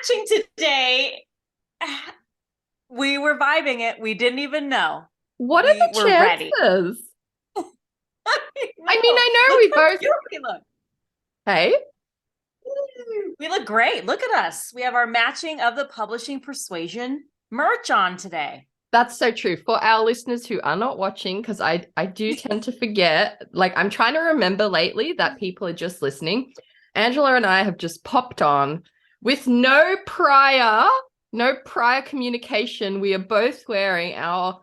matching today. We were vibing it. We didn't even know. What are We the were ready. chances? I mean, I know Look we how both. cute we look. Hey, We look great. Look at us. We have our matching of the publishing Persuasion merch on today. that's so true. For our listeners who are not watching, because I do tend to forget, like I'm trying to remember lately that people are just listening. Angela and I have just popped on with no prior communication. We are both wearing our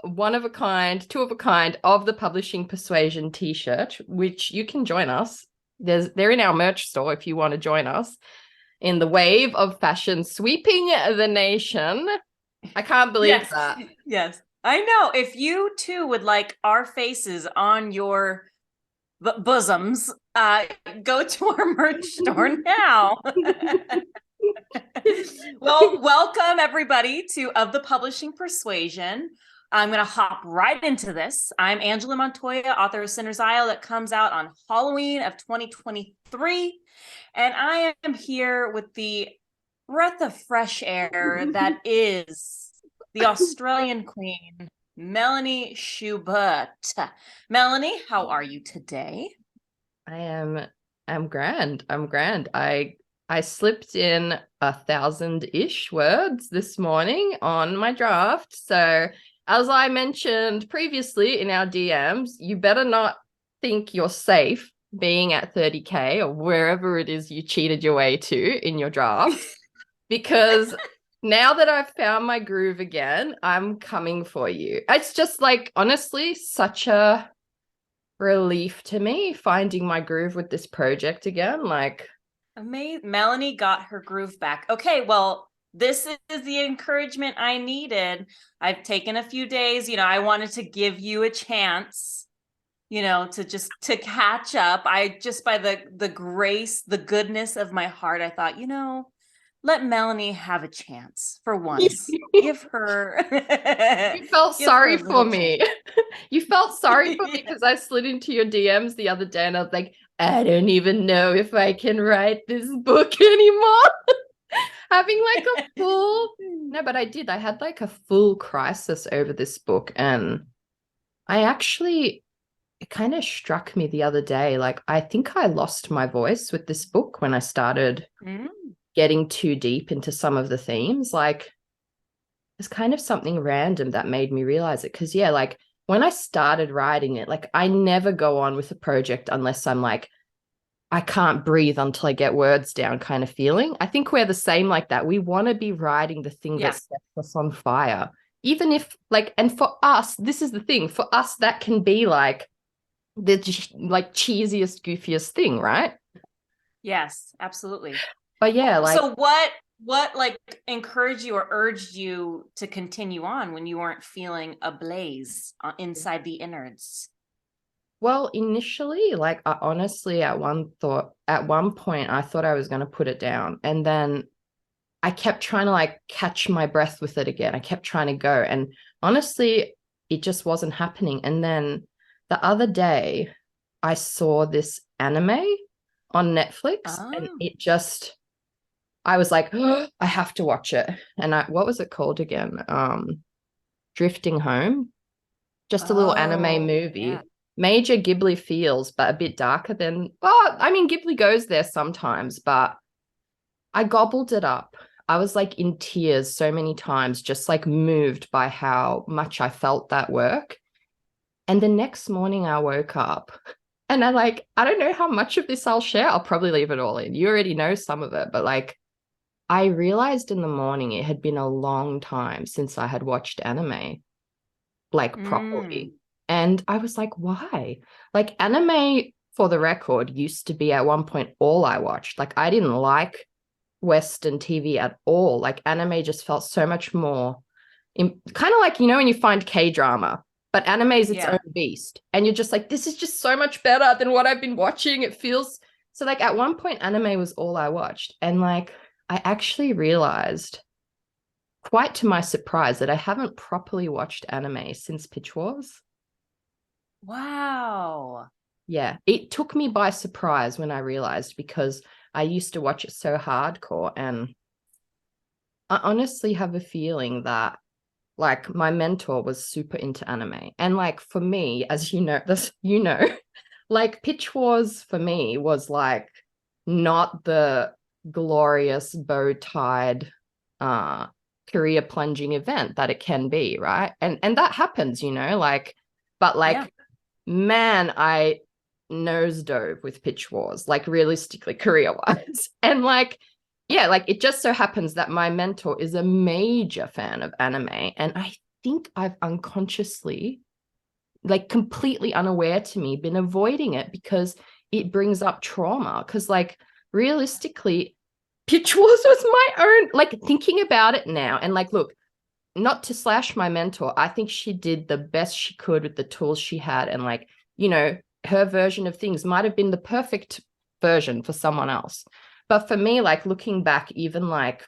one of a kind, two of a kind of the Publishing Persuasion t-shirt, which you can join us. They're in our merch store if you want to join us in the wave of fashion sweeping the nation. I can't believe that. Yes. I know. If you too would like our faces on your bosoms, go to our merch store now. Well, welcome everybody to Of the Publishing Persuasion. I'm going to hop right into this. I'm Angela Montoya, author of Sinner's Isle, that comes out on Halloween of 2023. And I am here with the breath of fresh air that is the Australian queen, Melanie Schubert. Melanie, how are you today? I'm grand. I slipped in 1,000-ish words this morning on my draft. So as I mentioned previously in our DMs, you better not think you're safe being at 30K or wherever it is you cheated your way to in your draft. Because now that I've found my groove again, I'm coming for you. It's just like, honestly, such a relief to me finding my groove with this project again. Like, amazing. Melanie got her groove back. Okay, well, this is the encouragement I needed. I've taken a few days, I wanted to give you a chance, to catch up. I just, by the grace, the goodness of my heart, I thought, let Melanie have a chance for once. Give her you felt give her sorry a for little me. chance. You felt sorry for me Yeah. because I slid into your DMs the other day and I was like, I don't even know if I can write this book anymore. Having like a full, no, but I did. I had like a full crisis over this book. And it kind of struck me the other day. Like, I think I lost my voice with this book when I started getting too deep into some of the themes. Like, it's kind of something random that made me realize it. Because, yeah, like when I started writing it, like I never go on with a project unless I'm like, I can't breathe until I get words down kind of feeling. I think we're the same like that. We want to be writing the thing that sets us on fire. Even if like, and for us, this is the thing, for us, that can be like the like cheesiest, goofiest thing, right? Yes, absolutely. But yeah, like, So what like encouraged you or urged you to continue on when you weren't feeling ablaze inside the innards? well, initially, like I honestly at one point I thought I was going to put it down, and then I kept trying to like catch my breath with it again. I kept trying to go, and honestly, it just wasn't happening. And then the other day I saw this anime on Netflix, and Oh. it just I was like, oh, I have to watch it. And what was it called again? Drifting Home. Just a little anime Oh, yeah. movie. Major Ghibli feels, but a bit darker than, well, I mean, Ghibli goes there sometimes, but I gobbled it up. I was like in tears so many times, just like moved by how much I felt that work. And the next morning I woke up and I don't know how much of this I'll share. I'll probably leave it all in. You already know some of it, but like, I realized in the morning it had been a long time since I had watched anime, like properly. And I was like, why? Like, anime, for the record, used to be at one point all I watched. Like, I didn't like Western TV at all. Like, anime just felt so much more kind of like, when you find K-drama, but anime is its Yeah. own beast. And you're just like, this is just so much better than what I've been watching. It feels so like at one point, anime was all I watched. And like, I actually realized, quite to my surprise, that I haven't properly watched anime since Pitch Wars. Wow. Yeah, it took me by surprise when I realized, because I used to watch it so hardcore, and I honestly have a feeling that like my mentor was super into anime. And like for me, as you know, this, like Pitch Wars for me was like not the glorious bow tied career plunging event that it can be, right? And that happens, like, but Yeah. like, man, I nosedove with Pitch Wars, like realistically, career wise. And like, yeah, like it just so happens that my mentor is a major fan of anime. And I think I've unconsciously, like completely unaware to me, been avoiding it because it brings up trauma. Because, like, realistically, Pitch Wars was my own, like, thinking about it now. And, like, look, not to slash my mentor, I think she did the best she could with the tools she had. And, like, her version of things might have been the perfect version for someone else. But for me, like, looking back, even like,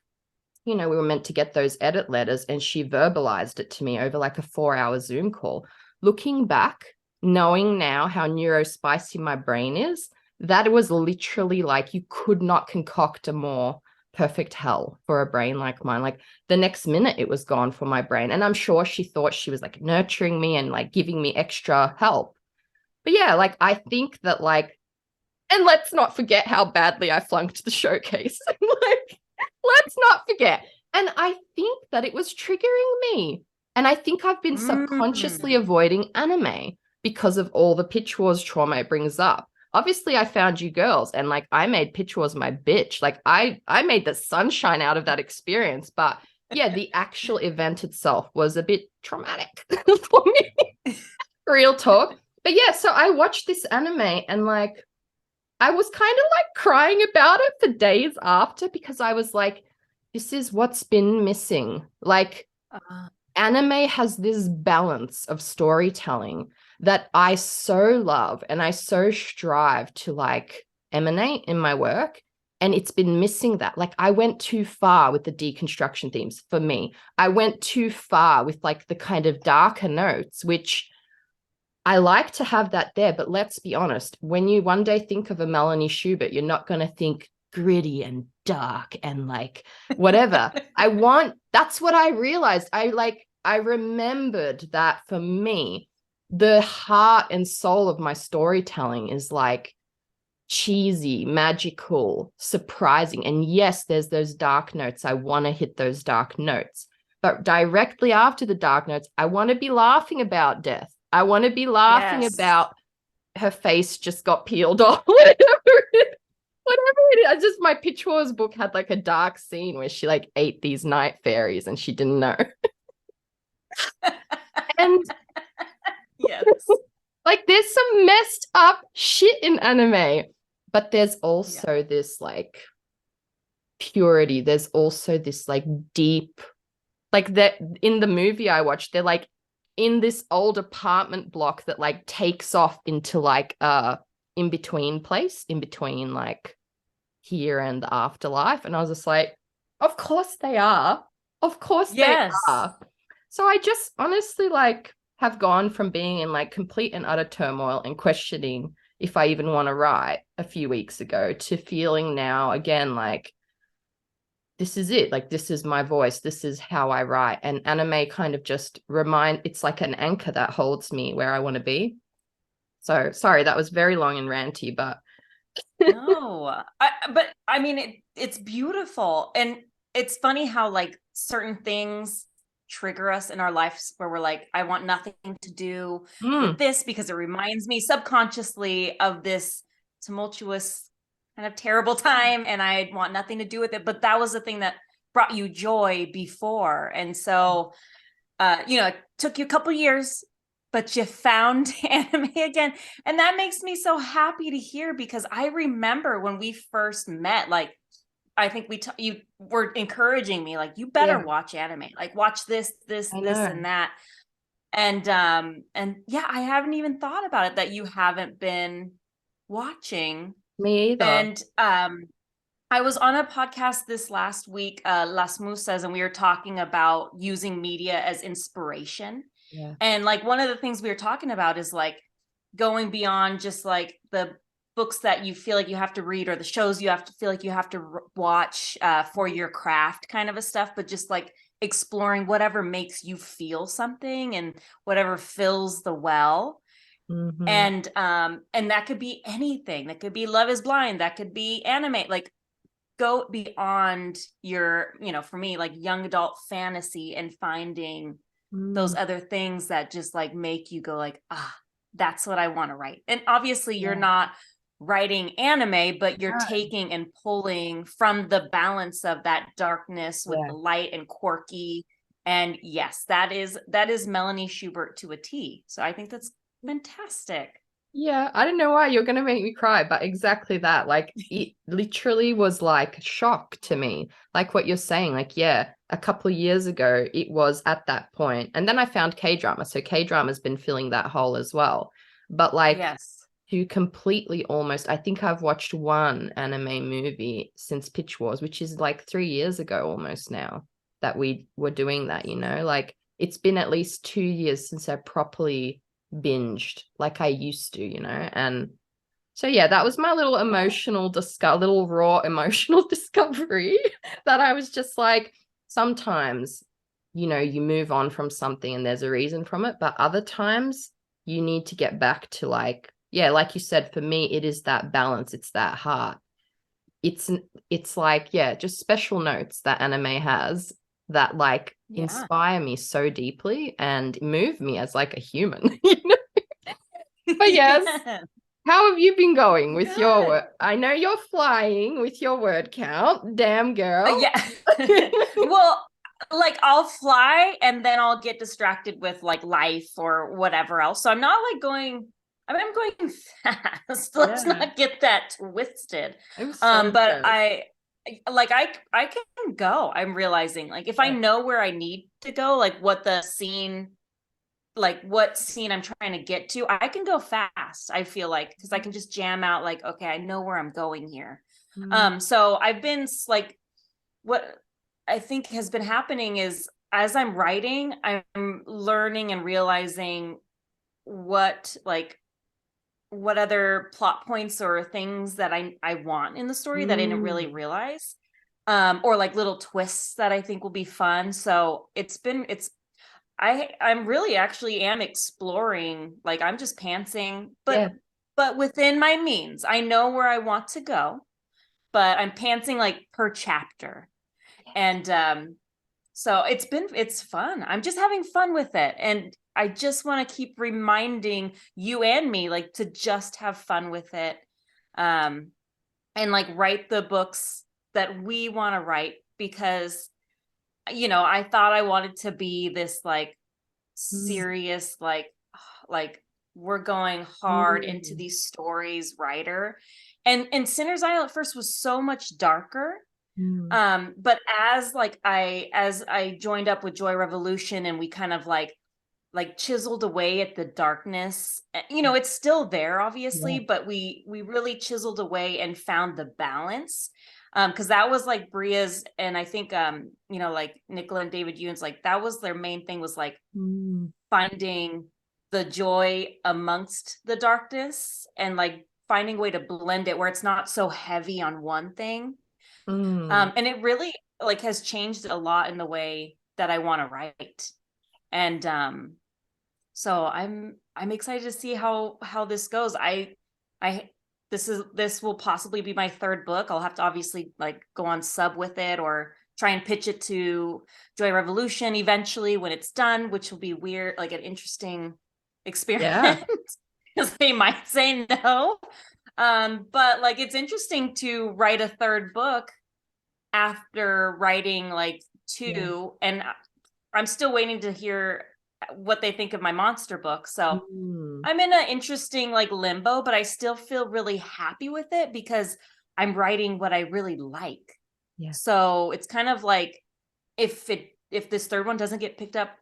we were meant to get those edit letters and she verbalized it to me over like a 4-hour Zoom call. Looking back, knowing now how neurospicy my brain is, that was literally like you could not concoct a more perfect hell for a brain like mine. Like the next minute it was gone for my brain. And I'm sure she thought she was like nurturing me and like giving me extra help. But yeah, like I think that like, and let's not forget how badly I flunked the showcase. Like, let's not forget. And I think that it was triggering me. And I think I've been subconsciously Mm. avoiding anime because of all the Pitch Wars trauma it brings up. Obviously, I found you girls and like I made Pitch Wars my bitch. Like I made the sunshine out of that experience. But yeah, the actual event itself was a bit traumatic for me. Real talk. But yeah, so I watched this anime and like I was kind of like crying about it for days after because I was like, this is what's been missing. Like, Uh, anime has this balance of storytelling that I so love and I so strive to like emanate in my work. And it's been missing that. Like, I went too far with the deconstruction themes for me. I went too far with like the kind of darker notes, which I like to have that there, but let's be honest, when you one day think of a Melanie Schubert, you're not going to think gritty and dark and like whatever. That's what I realized. I remembered that for me, the heart and soul of my storytelling is like cheesy, magical, surprising. And yes, there's those dark notes. I want to hit those dark notes. But directly after the dark notes, I want to be laughing about death. I want to be laughing yes. about her face just got peeled off. Whatever it is. Just my Pitch Wars book had like a dark scene where she like ate these night fairies and she didn't know. And Yes. like there's some messed up shit in anime, but there's Yeah. also this like purity. There's also this like deep, like that in the movie I watched, they're like in this old apartment block that like takes off into like in between place, in between like here and the afterlife. And I was just like, of course they are. Of course they Yes. are. So I just honestly like have gone from being in like complete and utter turmoil and questioning if I even want to write a few weeks ago to feeling now again like this is it. Like, this is my voice. This is how I write. And anime kind of just it's like an anchor that holds me where I want to be. So sorry, that was very long and ranty, but No, but I mean, it's beautiful. And it's funny how like certain things trigger us in our lives where we're like, I want nothing to do with this because it reminds me subconsciously of this tumultuous kind of terrible time and I want nothing to do with it. But that was the thing that brought you joy before. And so, it took you a couple years, but you found anime again. And that makes me so happy to hear because I remember when we first met, like, I think you were encouraging me, like, you better yeah, watch anime, like watch this, I this, know. and that. And yeah, I haven't even thought about it that you haven't been watching. Me either. And I was on a podcast this last week, Las Musas, and we were talking about using media as inspiration. Yeah. And like one of the things we were talking about is like going beyond just like the books that you feel like you have to read, or the shows you have to feel like you have to watch for your craft kind of a stuff, but just like exploring whatever makes you feel something and whatever fills the well. And that could be anything. That could be Love is Blind, that could be anime, like go beyond your, for me, like young adult fantasy, and finding those other things that just like make you go like, that's what I want to write. And obviously you're not writing anime, but you're taking and pulling from the balance of that darkness with the light and quirky. And yes, that is Melanie Schubert to a T. So I think that's fantastic. Yeah, I don't know why you're gonna make me cry, but exactly that. Like, it literally was like shock to me. Like what you're saying, like, yeah, a couple of years ago, it was at that point. And then I found K-drama. So K-drama's been filling that hole as well. But like, Yes. to completely almost, I think I've watched one anime movie since Pitch Wars, which is like 3 years ago almost now that we were doing that, like it's been at least 2 years since I properly binged like I used to, and so yeah, that was my little little raw emotional discovery that I was just like, sometimes you move on from something and there's a reason from it, but other times you need to get back to like you said, for me it is that balance, it's that heart, it's like just special notes that anime has that like inspire me so deeply and move me as like a human. But yes, how have you been going with your work? I know you're flying with your word count, damn girl. Well, like I'll fly and then I'll get distracted with like life or whatever else, so I'm not like going, I'm going fast. Let's not get that twisted. But I can go. I'm realizing like if I know where I need to go, like what scene I'm trying to get to, I can go fast. I feel like, because I can just jam out like, okay, I know where I'm going here. So I've been like, what I think has been happening is as I'm writing, I'm learning and realizing what other plot points or things that I want in the story that I didn't really realize, or like little twists that I think will be fun. So I'm really actually am exploring, like I'm just pantsing, but within my means. I know where I want to go, but I'm pantsing like per chapter. And so it's fun. I'm just having fun with it. And I just want to keep reminding you and me like to just have fun with it. And like write the books that we want to write, because I thought I wanted to be this like serious, like we're going hard into these stories writer. And Sinner's Isle at first was so much darker. But as I joined up with Joy Revolution and we kind of like chiseled away at the darkness, it's still there obviously, but we really chiseled away and found the balance. Because that was like Bria's, and I think like Nicola and David Ewan's, like that was their main thing, was like finding the joy amongst the darkness and like finding a way to blend it where it's not so heavy on one thing. And it really like has changed a lot in the way that I want to write. And so I'm excited to see how this goes. This will possibly be my third book. I'll have to obviously like go on sub with it or try and pitch it to Joy Revolution eventually when it's done, which will be weird, like an interesting experiment, because they might say no. But like it's interesting to write a third book after writing like two, and I'm still waiting to hear what they think of my monster book. So I'm in an interesting like limbo, but I still feel really happy with it because I'm writing what I really like. So it's kind of like if this third one doesn't get picked up,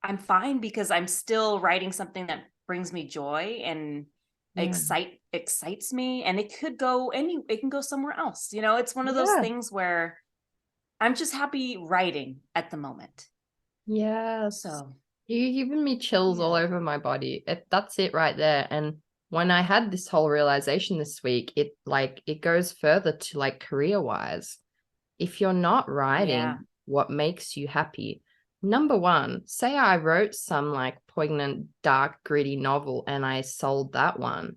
I'm fine, because I'm still writing something that brings me joy and excites me, and it can go somewhere else. It's one of those things where I'm just happy writing at the moment. So you're giving me chills all over my body. That's it right there. And when I had this whole realization this week, it goes further to like career-wise. If you're not writing what makes you happy, number one, say I wrote some like poignant, dark, gritty novel and I sold that one,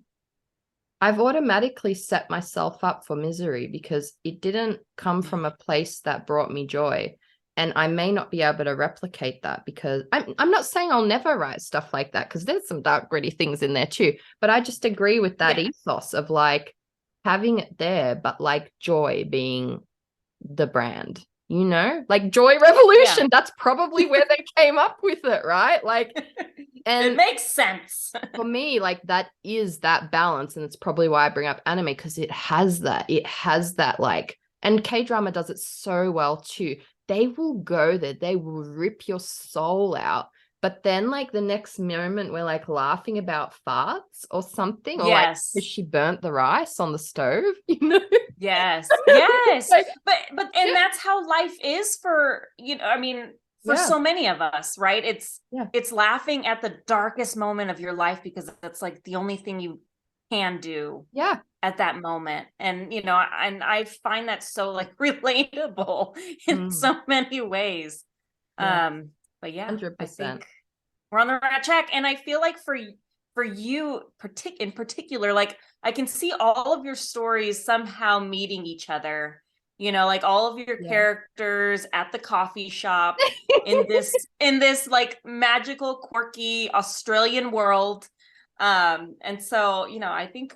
I've automatically set myself up for misery because it didn't come from a place that brought me joy. And I may not be able to replicate that because I'm not saying I'll never write stuff like that, because there's some dark, gritty things in there too. But I just agree with that ethos of like having it there, but like joy being the brand, you know, like Joy Revolution. That's probably where they came up with it, right? Like, and it makes sense. For me, like that is that balance. And it's probably why I bring up anime, because it has that like, and K-drama does it so well too. They will go there, they will rip your soul out. But then like the next moment we're like laughing about farts or something, or like because she burnt the rice on the stove, you know? Yes. Like, but that's how life is for, you know, I mean, for so many of us, right? It's laughing at the darkest moment of your life because that's like the only thing you can do at that moment. And, you know, and I find that so like relatable in so many ways. But yeah, 100%. I think we're on the right track. And I feel like for you in particular, like I can see all of your stories somehow meeting each other, you know, like all of your characters at the coffee shop in this like magical, quirky Australian world. And so, you know, I think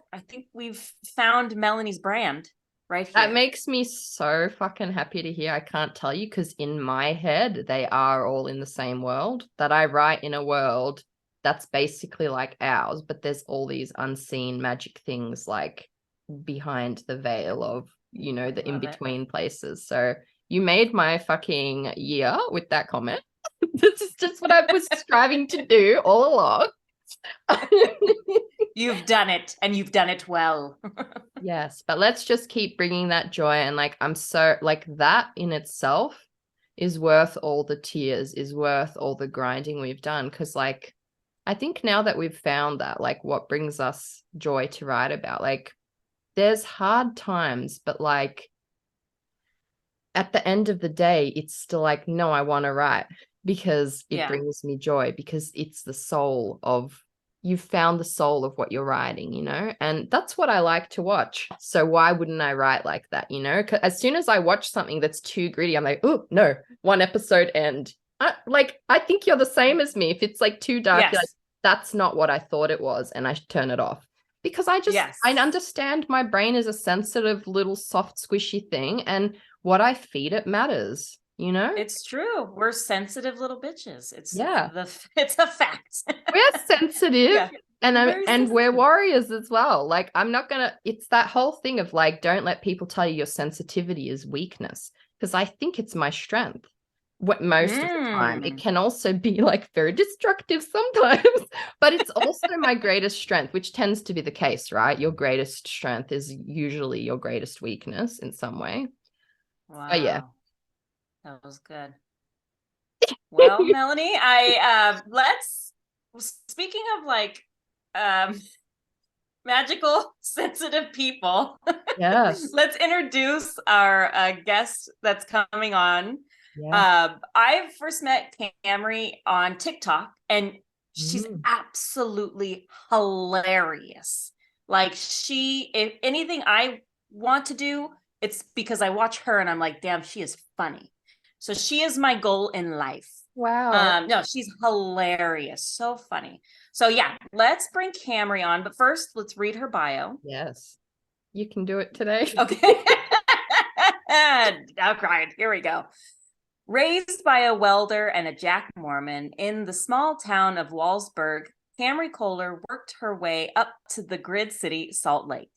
we've found Melanie's brand right here. That makes me so fucking happy to hear. I can't tell you, because in my head, they are all in the same world, that I write in a world that's basically like ours, but there's all these unseen magic things like behind the veil of, you know, the in-between places. So you made my fucking year with that comment. This is just what I was striving to do all along. You've done it, and you've done it well. Yes, but let's just keep bringing that joy. And like, I'm so like, that in itself is worth all the tears, is worth all the grinding we've done. Because like, I think now that we've found that, like, what brings us joy to write about, like, there's hard times, but like at the end of the day, it's still like, no, I want to write because it brings me joy, because it's the soul of, you've found the soul of what you're writing, you know? And that's what I like to watch. So why wouldn't I write like that, you know? As soon as I watch something that's too gritty, I'm like, oh, no, one episode end. I think you're the same as me. If it's like too dark, you're like, that's not what I thought it was, and I turn it off. Because I understand my brain is a sensitive little soft squishy thing, and what I feed it matters, you know? It's true. We're sensitive little bitches. It's a fact. We're sensitive. And we're warriors as well. Like, I'm not gonna, it's that whole thing of like, don't let people tell you your sensitivity is weakness, because I think it's my strength. Most of the time. It can also be like very destructive sometimes, but it's also my greatest strength, which tends to be the case, right? Your greatest strength is usually your greatest weakness in some way. Wow. But yeah. That was good. Well, Melanie, speaking of like magical, sensitive people, yes, let's introduce our guest that's coming on. I first met Camri on TikTok, and she's absolutely hilarious. Like, if anything I want to do, it's because I watch her and I'm like, damn, she is funny. So she is my goal in life. Wow. No, she's hilarious. So funny. So yeah, let's bring Camri on. But first, let's read her bio. Yes. You can do it today. Okay. I'm crying. Here we go. Raised by a welder and a Jack Mormon in the small town of Wallsburg, Camri Kohler worked her way up to the grid city, Salt Lake.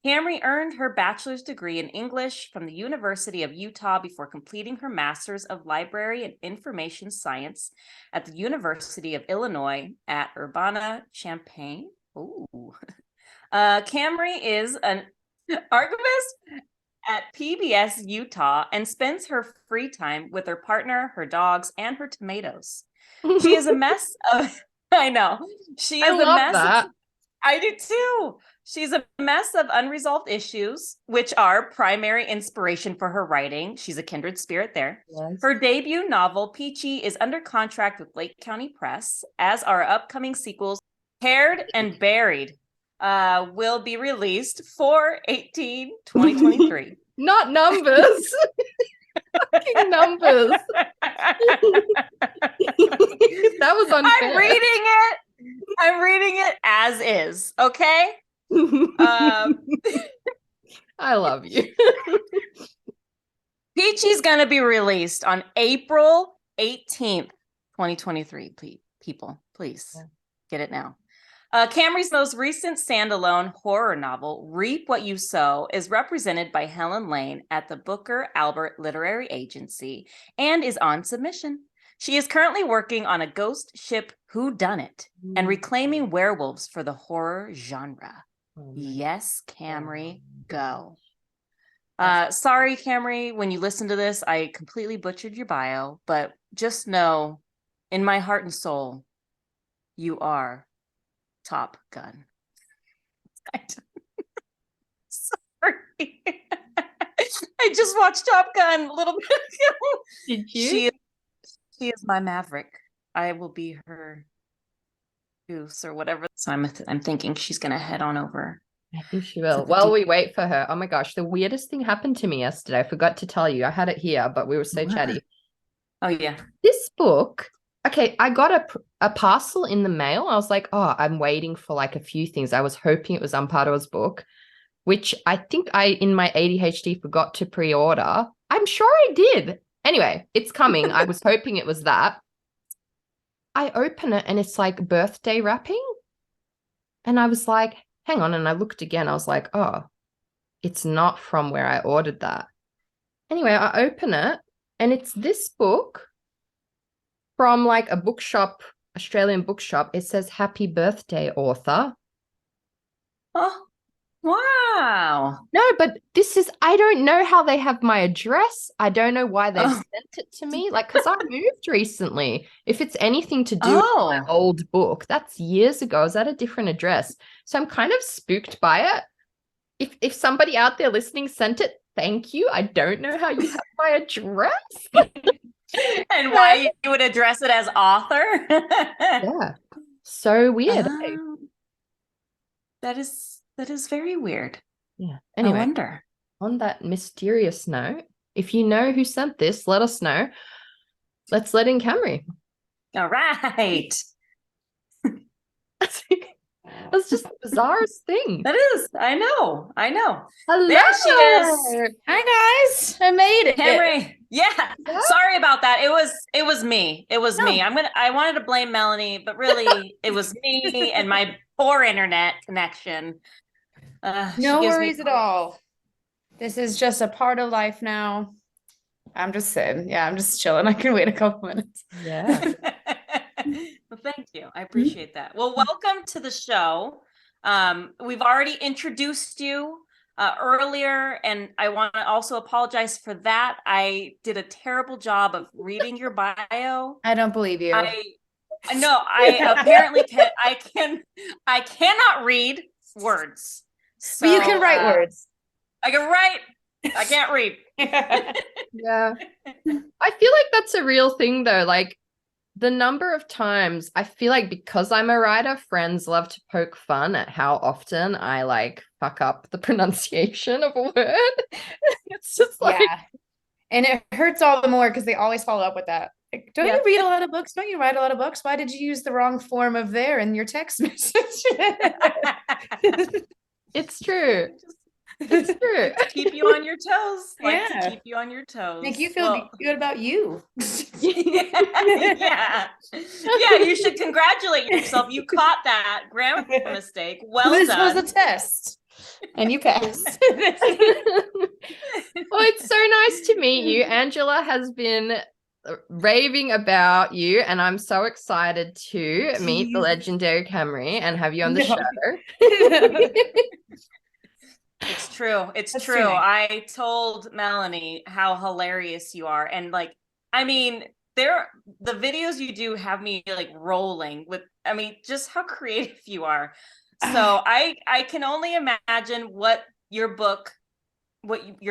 Camri earned her bachelor's degree in English from the University of Utah before completing her master's of library and information science at the University of Illinois at Urbana-Champaign. Ooh. Camri is an archivist at PBS Utah and spends her free time with her partner, her dogs, and her tomatoes. She is a mess of, I know. She is a mess. I do too. She's a mess of unresolved issues, which are primary inspiration for her writing. She's a kindred spirit there. Yes. Her debut novel, Peachy, is under contract with Lake County Press, as are upcoming sequels, Paired and Buried, will be released 4/18/2023. Not numbers. Fucking numbers. That was unfair. I'm reading it as is, okay? I love you. Peachy's going to be released on April 18th, 2023. People, please get it now. Camri's most recent standalone horror novel, Reap What You Sow, is represented by Helen Lane at the Booker Albert Literary Agency and is on submission. She is currently working on a ghost ship whodunit and reclaiming werewolves for the horror genre. Yes, Camri, go. Sorry, Camri, when you listen to this, I completely butchered your bio, but just know, in my heart and soul, you are Top Gun. Sorry. I just watched Top Gun a little bit ago. Did you? She is my Maverick. I will be her goose or whatever. So I'm thinking she's gonna head on over. I think she will. While we wait for her. Oh my gosh, the weirdest thing happened to me yesterday. I forgot to tell you. I had it here, but we were so chatty. Oh yeah. This book. Okay, I got a parcel in the mail. I was like, oh, I'm waiting for like a few things. I was hoping it was Amparo's book, which I think in my ADHD forgot to pre-order. I'm sure I did. Anyway, it's coming. I was hoping it was that. I open it and it's like birthday wrapping. And I was like, hang on. And I looked again. I was like, oh, it's not from where I ordered that. Anyway, I open it and it's this book from like a bookshop, Australian bookshop. It says, happy birthday, author. Oh, wow. No, but I don't know how they have my address. I don't know why they sent it to me. Like, because I moved recently. If it's anything to do with my old book, that's years ago. I was at a different address. So I'm kind of spooked by it. If somebody out there listening sent it, thank you. I don't know how you have my address. And why you would address it as author. Yeah. So weird. That is very weird. Yeah. Anyway, I wonder. On that mysterious note, if you know who sent this, let us know. Let's let in Camri. All right. That's just the bizarrest thing. That is. I know. Hello. There she is. Hi guys. I made it. Camri. Yeah. Sorry about that. It was me. Me. I wanted to blame Melanie, but really it was me and my poor internet connection. No worries at all. This is just a part of life now. I'm just sitting. Yeah, I'm just chilling. I can wait a couple minutes. Yeah. Well, thank you. I appreciate that. Well, welcome to the show. We've already introduced you earlier, and I want to also apologize for that. I did a terrible job of reading your bio. I don't believe you. I apparently I cannot read words. So, but you can write words. I can write. I can't read. Yeah. I feel like that's a real thing though. Like the number of times I feel like because I'm a writer, friends love to poke fun at how often I like fuck up the pronunciation of a word. It's just like, yeah. And it hurts all the more because they always follow up with that. Like, don't you read a lot of books? Don't you write a lot of books? Why did you use the wrong form of there in your text message? It's true. It's true. To keep you on your toes. To keep you on your toes. Make you feel good about you. Yeah. You should congratulate yourself. You caught that grammar mistake. Well this done. was a test. And you passed. Well, it's so nice to meet you. Angela has been raving about you, and I'm so excited to meet the legendary Camri and have you on the show. It's true. That's true. Nice. I told Melanie how hilarious you are. And like, I mean, the videos you do have me like rolling with, I mean, just how creative you are. So I can only imagine what your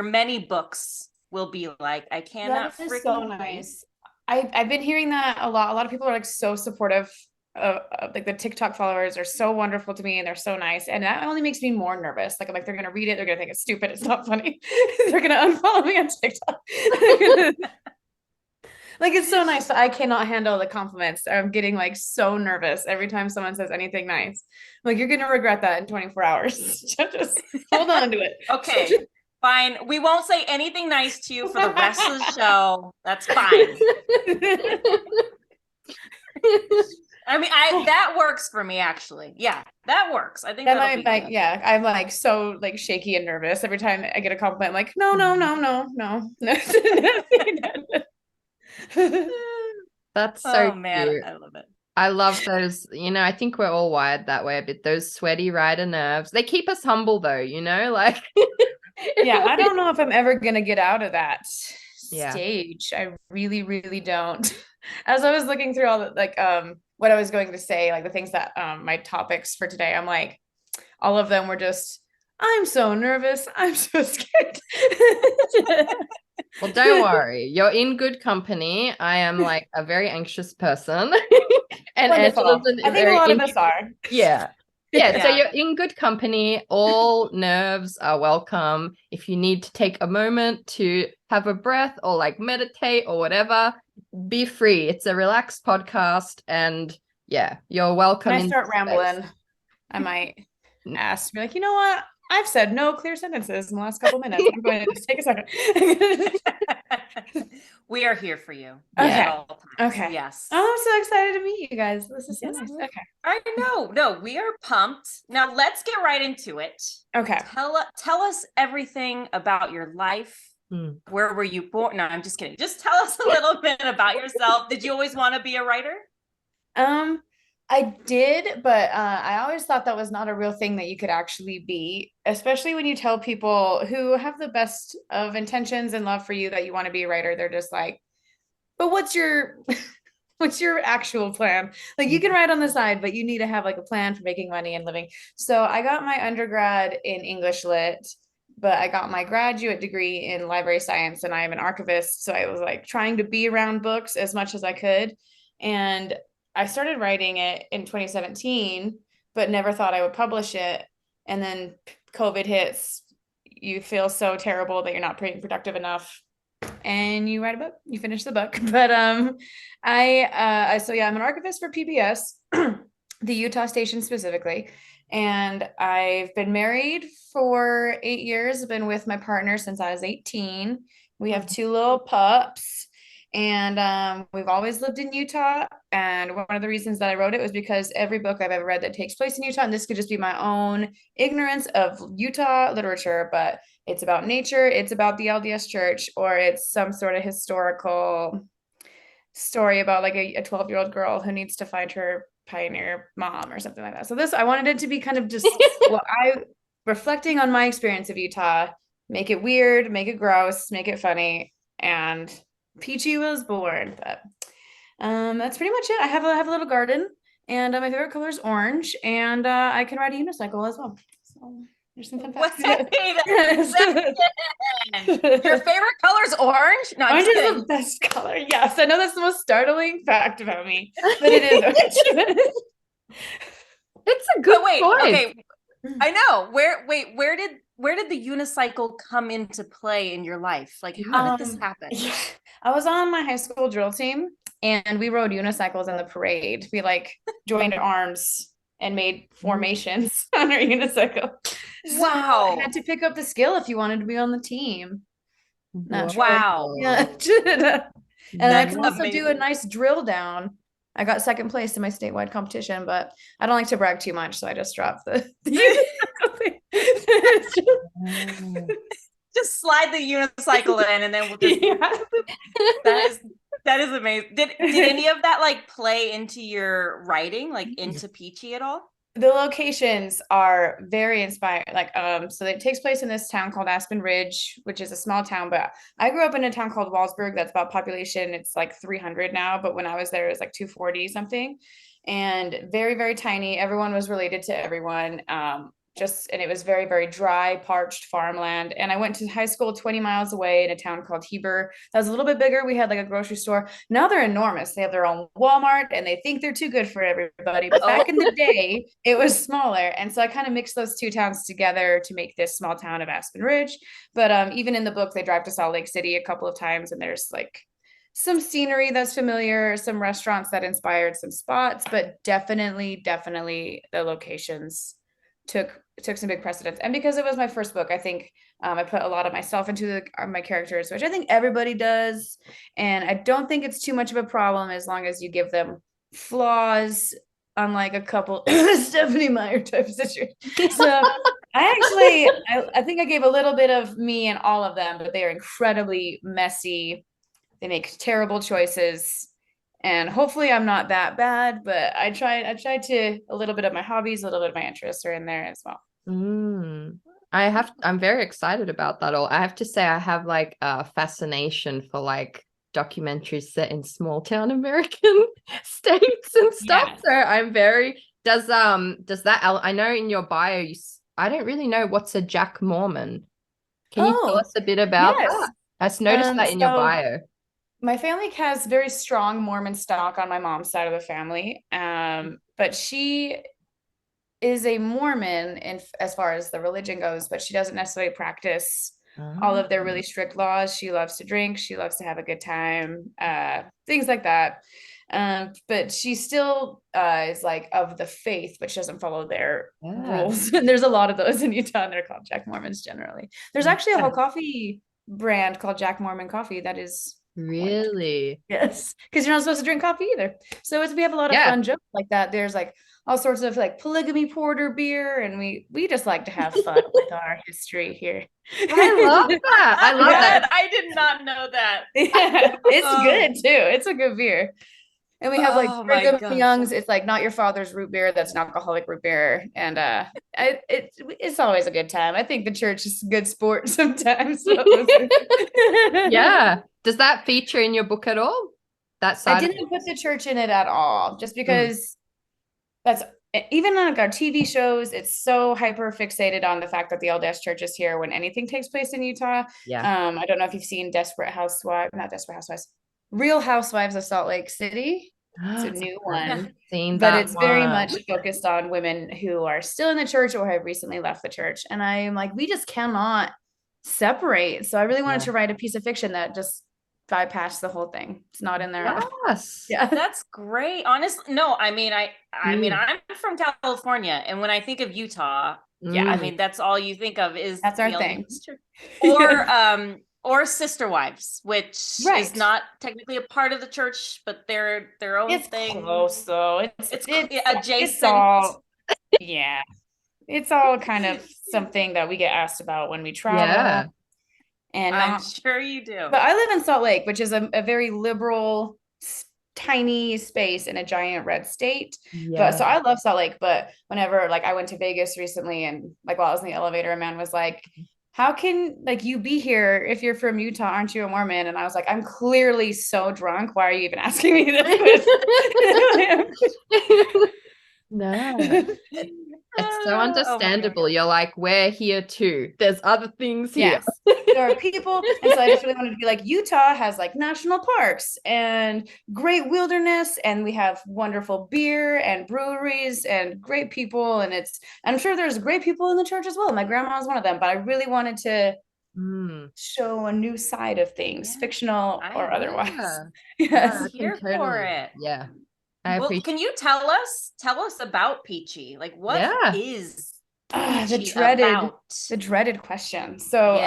many books will be like. I cannot That is so freaking wait. nice. I've been hearing that a lot. A lot of people are like so supportive. Like the TikTok followers are so wonderful to me and they're so nice. And that only makes me more nervous. Like I'm like, they're gonna read it, they're gonna think it's stupid, it's not funny. They're gonna unfollow me on TikTok. Like it's so nice, but I cannot handle the compliments. I'm getting like so nervous every time someone says anything nice. I'm like, you're gonna regret that in 24 hours. Just hold on to it. Okay, fine. We won't say anything nice to you for the rest of the show. That's fine. I mean, that works for me actually. Yeah, that works. I think that that'll might be like, good. yeah, I'm like so like shaky and nervous every time I get a compliment. I'm like, no, no, no, no, no, no. That's so Oh man, cute. I love it. I love those, I think we're all wired that way a bit. Those sweaty writer nerves. They keep us humble though, like yeah, I don't know if I'm ever gonna get out of that Yeah. stage. I really, really don't. As I was looking through all the like what I was going to say, like the things that my topics for today, I'm like, all of them were just, I'm so nervous. I'm so scared. Well, don't worry. You're in good company. I am like a very anxious person. And Wonderful. Angela's I think a lot of us are. Yeah. Yeah. So Yeah. you're in good company. All nerves are welcome. If you need to take a moment to have a breath or like meditate or whatever, be free. It's a relaxed podcast. And yeah, you're welcome. When I start rambling, I might ask, be like, you know what? I've said no clear sentences in the last couple minutes. I'm going to just take a second. We are here for you. Okay. Okay. Yes. Oh, I'm so excited to meet you guys. This is so nice. Okay. I know. No, we are pumped. Now let's get right into it. Okay. Tell us everything about your life. Where were you born? No, I'm just kidding. Just tell us a little bit about yourself. Did you always want to be a writer? I did, but I always thought that was not a real thing that you could actually be, especially when you tell people who have the best of intentions and love for you that you want to be a writer. They're just like, but what's your actual plan? Like you can write on the side, but you need to have like a plan for making money and living. So I got my undergrad in English lit, but I got my graduate degree in library science and I am an archivist. So I was like trying to be around books as much as I could. And I started writing it in 2017, but never thought I would publish it. And then COVID hits, you feel so terrible that you're not being productive enough. And you write a book, you finish the book. But I'm an archivist for PBS, the Utah station specifically. And I've been married for 8 years. I've been with my partner since I was 18. We have 2 little pups. And we've always lived in Utah. And one of the reasons that I wrote it was because every book I've ever read that takes place in Utah, and this could just be my own ignorance of Utah literature, but it's about nature, it's about the LDS church, or it's some sort of historical story about like a 12-year-old girl who needs to find her pioneer mom or something like that. So I wanted it to be kind of just reflecting on my experience of Utah, make it weird, make it gross, make it funny, and Peachy was born. But that's pretty much it. I have a little garden, and my favorite color is orange, and I can ride a unicycle as well. So there's some fun facts. Your favorite color is orange? No, orange is the best color. Yes, I know that's the most startling fact about me, but it is orange. It's a good point. Okay, I know. Where did the unicycle come into play in your life? Like, how did this happen? I was on my high school drill team, and we rode unicycles in the parade. We like joined arms and made formations on our unicycle. Wow. So I had to pick up the skill if you wanted to be on the team. Wow. Yeah. And I can also do a nice drill down. I got second place in my statewide competition, but I don't like to brag too much, so I just dropped the just slide the unicycle in, and then we'll just that is amazing. Did any of that like play into your writing, like into Peachy at all? The locations are very inspiring. Like, so it takes place in this town called Aspen Ridge, which is a small town, but I grew up in a town called Wallsburg. That's about population. It's like 300 now, but when I was there, it was like 240 something, and very, very tiny. Everyone was related to everyone. And it was very, very dry, parched farmland. And I went to high school 20 miles away in a town called Heber. That was a little bit bigger. We had like a grocery store. Now they're enormous. They have their own Walmart and they think they're too good for everybody. But back in the day, it was smaller. And so I kind of mixed those two towns together to make this small town of Aspen Ridge. But even in the book, they drive to Salt Lake City a couple of times, and there's like some scenery that's familiar, some restaurants that inspired some spots, but definitely the locations took some big precedence. And because it was my first book, I think I put a lot of myself into my characters, which I think everybody does. And I don't think it's too much of a problem as long as you give them flaws, unlike a couple Stephanie Meyer type situation. So I think I gave a little bit of me in all of them, but they are incredibly messy. They make terrible choices. And hopefully I'm not that bad, but I tried to, a little bit of my hobbies, a little bit of my interests are in there as well. I'm very excited about that all. I have to say I have like a fascination for like documentaries set in small town American states and stuff. Yes. So I'm very, does that, I know in your bio, I don't really know what's a Jack Mormon. Can you tell us a bit about that? I just noticed that in your bio. My family has very strong Mormon stock on my mom's side of the family. But she is a Mormon as far as the religion goes, but she doesn't necessarily practice all of their really strict laws. She loves to drink. She loves to have a good time, things like that. But she still is like of the faith, but she doesn't follow their rules. And there's a lot of those in Utah, and they're called Jack Mormons generally. There's actually a whole coffee brand called Jack Mormon Coffee that is really, yes, because you're not supposed to drink coffee either. So we have a lot of fun jokes like that. There's like all sorts of like polygamy porter beer, and we just like to have fun with our history here. I love that. I love that. I did not know that. Yeah, it's good too. It's a good beer. And we have like Brigham Young's. It's like not your father's root beer. That's an alcoholic root beer. And it's always a good time. I think the church is a good sport sometimes. So. Yeah. Does that feature in your book at all? That side? I didn't put the church in it at all, just because that's even on like our TV shows, it's so hyper fixated on the fact that the LDS church is here when anything takes place in Utah. Yeah. I don't know if you've seen Real Housewives of Salt Lake City. It's a new one, but it's very much focused on women who are still in the church or have recently left the church. And I'm like, we just cannot separate. So I really wanted to write a piece of fiction that just bypassed the whole thing. It's not in there. Yes. Yeah, that's great. Honestly, no, I mean, I'm from California, and when I think of Utah, I mean, that's all you think of is that's our thing. Or Sister Wives, which is not technically a part of the church, but they're their own thing. It's close, though. It's adjacent. It's all kind of something that we get asked about when we travel. Yeah. And I'm sure you do. But I live in Salt Lake, which is a very liberal, tiny space in a giant red state. But so I love Salt Lake. But whenever like I went to Vegas recently, and like while I was in the elevator, a man was like, how can like you be here if you're from Utah? Aren't you a Mormon? And I was like, I'm clearly so drunk. Why are you even asking me this? No. It's so understandable. You're like, we're here too. There's other things here. Yes, there are people. And so I just really wanted to be like, Utah has like national parks and great wilderness, and we have wonderful beer and breweries and great people. And I'm sure there's great people in the church as well. My grandma was one of them, but I really wanted to show a new side of things, fictional or otherwise. Yes, I'm here for it. Yeah. Well, can you tell us about Peachy? Like, what is the dreaded question? So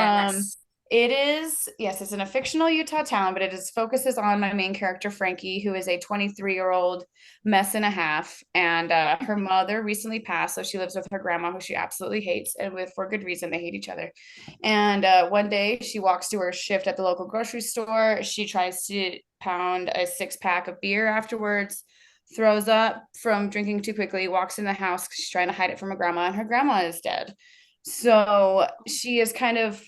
it's in a fictional Utah town, but it focuses on my main character Frankie, who is a 23-year-old mess and a half, and her mother recently passed, so she lives with her grandma, who she absolutely hates, and for good reason. They hate each other. And one day she walks to her shift at the local grocery store. She tries to pound a 6-pack of beer afterwards, throws up from drinking too quickly, walks in the house because she's trying to hide it from her grandma, and her grandma is dead. So she is kind of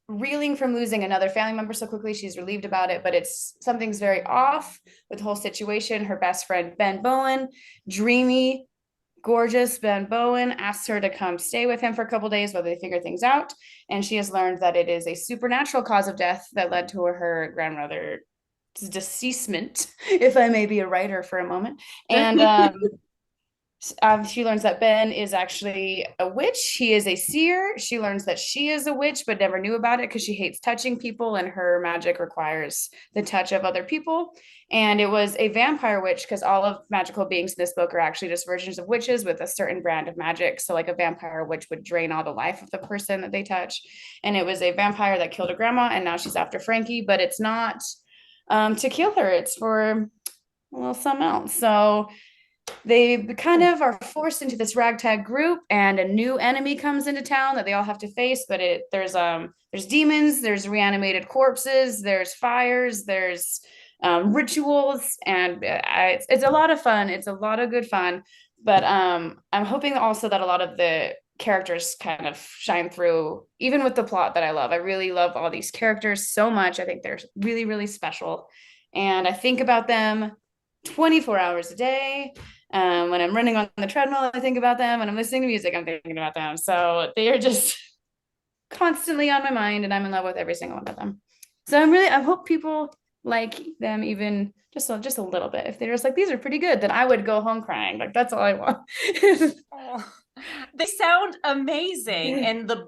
reeling from losing another family member so quickly. She's relieved about it, but something's very off with the whole situation. Her best friend, Ben Bowen, dreamy, gorgeous Ben Bowen, asks her to come stay with him for a couple days while they figure things out. And she has learned that it is a supernatural cause of death that led to her grandmother's deceasement, if I may be a writer for a moment. And she learns that Ben is actually a witch. He is a seer. She learns that she is a witch, but never knew about it because she hates touching people, and her magic requires the touch of other people. And it was a vampire witch, because all of magical beings in this book are actually just versions of witches with a certain brand of magic. So like a vampire witch would drain all the life of the person that they touch. And it was a vampire that killed her grandma, and now she's after Frankie, but it's not to kill her. It's for a little something else. So they kind of are forced into this ragtag group, and a new enemy comes into town that they all have to face. But there's demons, there's reanimated corpses, there's fires, there's rituals, and it's a lot of fun. It's a lot of good fun. But I'm hoping also that a lot of the characters kind of shine through, even with the plot that I love. I really love all these characters so much. I think they're really, really special, and I think about them 24 hours a day. When I'm running on the treadmill, I think about them. When I'm listening to music, I'm thinking about them. So they are just constantly on my mind, and I'm in love with every single one of them. So I hope people like them even just a little bit. If they're just like, these are pretty good, then I would go home crying. Like, that's all I want. Oh, they sound amazing. And the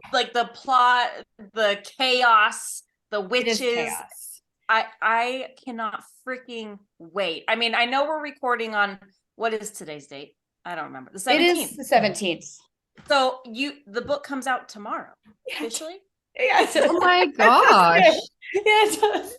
plot, the chaos, the witches. I cannot freaking wait. I mean, I know we're recording on, what is today's date? I don't remember. The 17th. It is the 17th. So the book comes out tomorrow, officially? Yeah. Oh my gosh. Yeah, it does.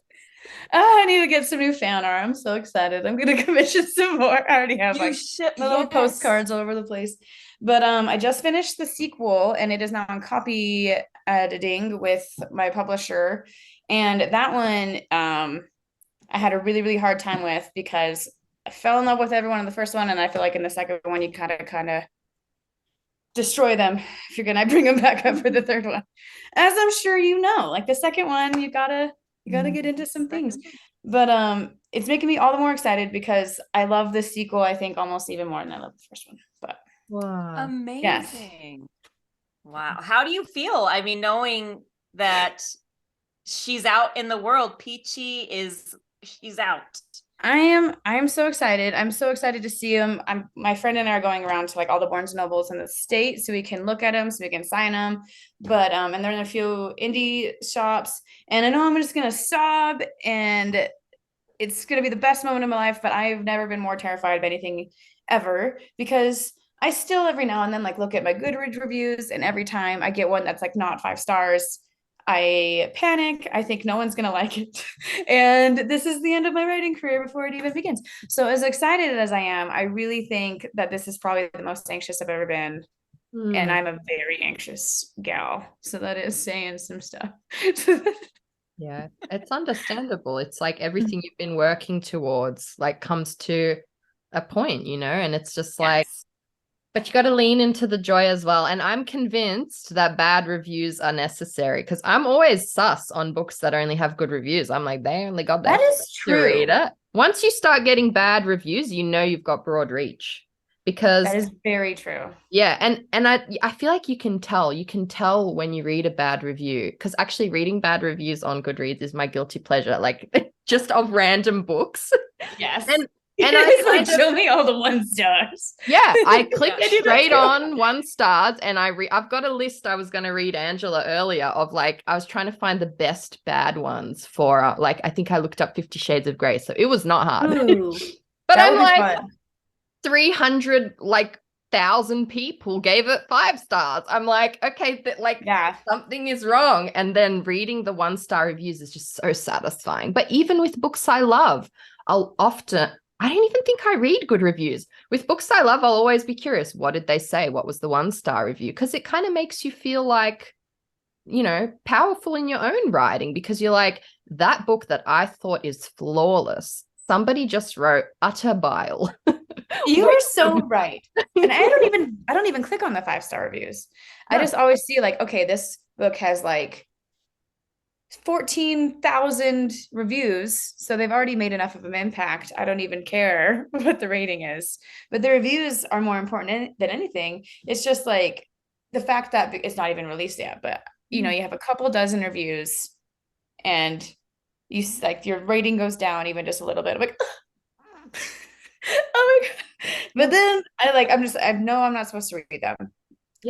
I need to get some new fan art. I'm so excited. I'm gonna commission some more. I already have little postcards all over the place. But I just finished the sequel, and it is now on copy editing with my publisher. And that one I had a really, really hard time with, because I fell in love with everyone in the first one, and I feel like in the second one you kind of destroy them if you're gonna bring them back up for the third one. As I'm sure you know, like the second one, you gotta get into some things. But it's making me all the more excited, because I love the sequel, I think, almost even more than I love the first one. But Wow. Amazing. Yes. Wow. How do you feel? I mean, knowing that she's out in the world, Peachy she's out. I am so excited. I'm so excited to see them. My friend and I are going around to like all the Barnes and Nobles in the state, so we can look at them, so we can sign them. But and they're in a few indie shops, and I know I'm just gonna sob, and it's gonna be the best moment of my life. But I've never been more terrified of anything ever, because I still every now and then like look at my Goodreads reviews, and every time I get one that's like not 5 stars, I panic. I think no one's going to like it. And this is the end of my writing career before it even begins. So as excited as I am, I really think that this is probably the most anxious I've ever been. And I'm a very anxious gal. So that is saying some stuff. Yeah, it's understandable. It's like everything you've been working towards like comes to a point, and it's just like, but you got to lean into the joy as well. And I'm convinced that bad reviews are necessary, because I'm always sus on books that only have good reviews. I'm like, they only got that. That is true. To read it. Once you start getting bad reviews, you've got broad reach, because that is very true. Yeah. And I feel like you can tell when you read a bad review, because actually reading bad reviews on Goodreads is my guilty pleasure, like just of random books. Yes. And I like, show me all the 1 stars. Yeah, I clicked straight on 1 stars, and I've got a list. I was going to read Angela earlier of like, I was trying to find the best bad ones for like, I think I looked up 50 Shades of Grey, so it was not hard. Ooh, but I'm like, 300,000 people gave it 5 stars. I'm like, okay, something is wrong. And then reading the 1-star reviews is just so satisfying. But even with books I love, I don't even think I read good reviews. With books I love, I'll always be curious. What did they say? What was the 1-star review? Because it kind of makes you feel like, powerful in your own writing, because you're like, that book that I thought is flawless, somebody just wrote utter bile. You are so right. And I don't even click on the 5-star reviews. I just always see like, okay, this book has like 14,000 reviews, so they've already made enough of an impact. I don't even care what the rating is, but the reviews are more important than anything. It's just like the fact that it's not even released yet, but you have a couple dozen reviews and you like your rating goes down even just a little bit. I'm like, oh my God. But then I know I'm not supposed to read them.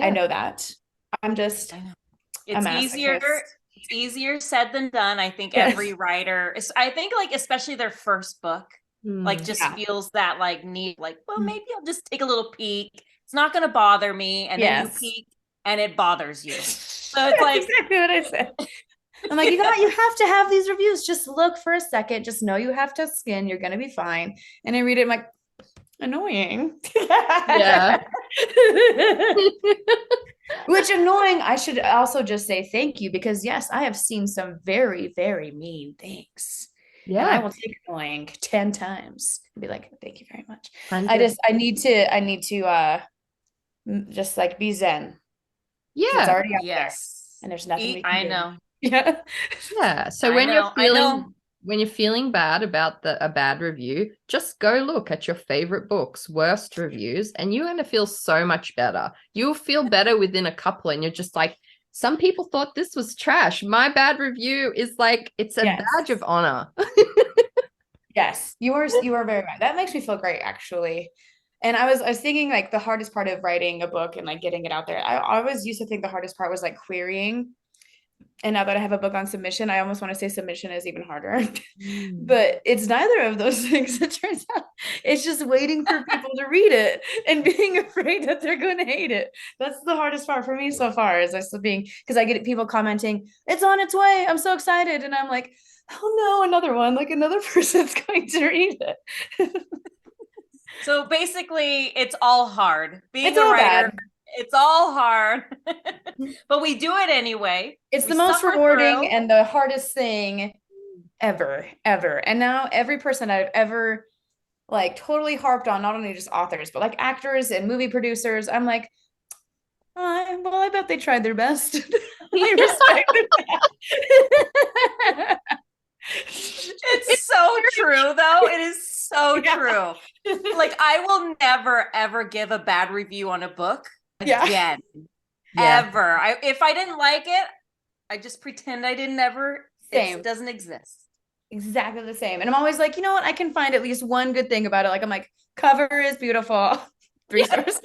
I know that. I'm just, it's easier said than done. I think every writer I think like especially their first book like just feels that like need, like, well, maybe I'll just take a little peek. It's not going to bother me. And then you peek and it bothers you. So it's like exactly what I said. I'm like, you have to have these reviews. Just look for a second. Just know you have tough skin. You're going to be fine. And I read it. I'm like, annoying. Yeah. Which annoying. I should also just say thank you because yes, I have seen some very, very mean things. Yeah. And I will take annoying 10 times and be like, thank you very much. 100. I need to just like be zen. Yeah. It's already out there. And there's nothing we can do. know. Yeah. Yeah. So when you're feeling bad about a bad review, just go look at your favorite books, worst reviews, and you're going to feel so much better. You'll feel better within a couple, and you're just like, some people thought this was trash. My bad review is like, it's a badge of honor. Yes, you are very right. That makes me feel great, actually. And I was thinking like the hardest part of writing a book and like getting it out there. I always used to think the hardest part was like querying. And now that I have a book on submission, I almost want to say submission is even harder. But it's neither of those things, it turns out. It's just waiting for people to read it and being afraid that they're going to hate it. That's the hardest part for me so far, is because I get people commenting, it's on its way, I'm so excited. And I'm like, oh no, another one, like another person's going to read it. So basically, it's all hard. Being a writer, it's all hard, but we do it anyway. It's the most rewarding and the hardest thing ever. And now every person I've ever like totally harped on, not only just authors, but like actors and movie producers, I'm like, well, I bet they tried their best. I respect that. It's so true, though. It is so true. Like, I will never, ever give a bad review on a book again. Ever. If I didn't like it, I just pretend I didn't ever. It doesn't exist. Exactly the same. And I'm always like, you know what? I can find at least one good thing about it. Like, I'm like, cover is beautiful. 3 stars.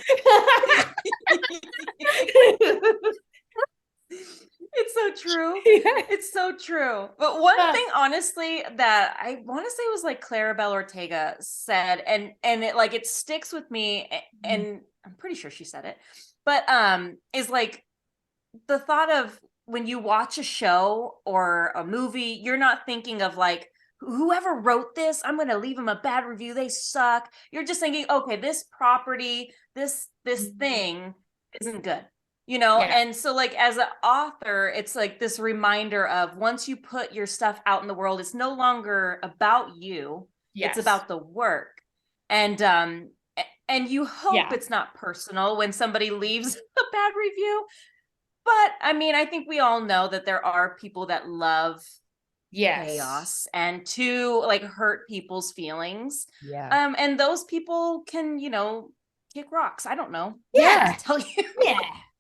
It's so true. It's so true. But one thing, honestly, that I want to say was like Claribel Ortega said, and it sticks with me, and I'm pretty sure she said it, but is like the thought of when you watch a show or a movie, you're not thinking of like, whoever wrote this, I'm going to leave them a bad review, they suck. You're just thinking, okay, this property, this thing isn't good. And so like as an author, it's like this reminder of once you put your stuff out in the world, it's no longer about you. It's about the work. And you hope it's not personal when somebody leaves a bad review. But I mean, I think we all know that there are people that love chaos and to like hurt people's feelings. And those people can, kick rocks. I don't know. To tell you.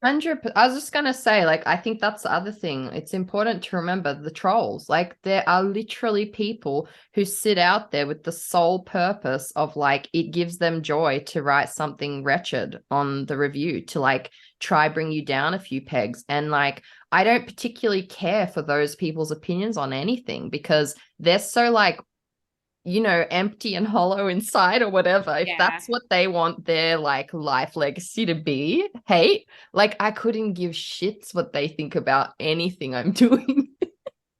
100%. I was just gonna say, like, I think that's the other thing. It's important to remember the trolls. Like, there are literally people who sit out there with the sole purpose of like, it gives them joy to write something wretched on the review to like try bring you down a few pegs. And like, I don't particularly care for those people's opinions on anything because they're so like, empty and hollow inside or whatever. If that's what they want their like life legacy to be, hey, like I couldn't give shits what they think about anything I'm doing.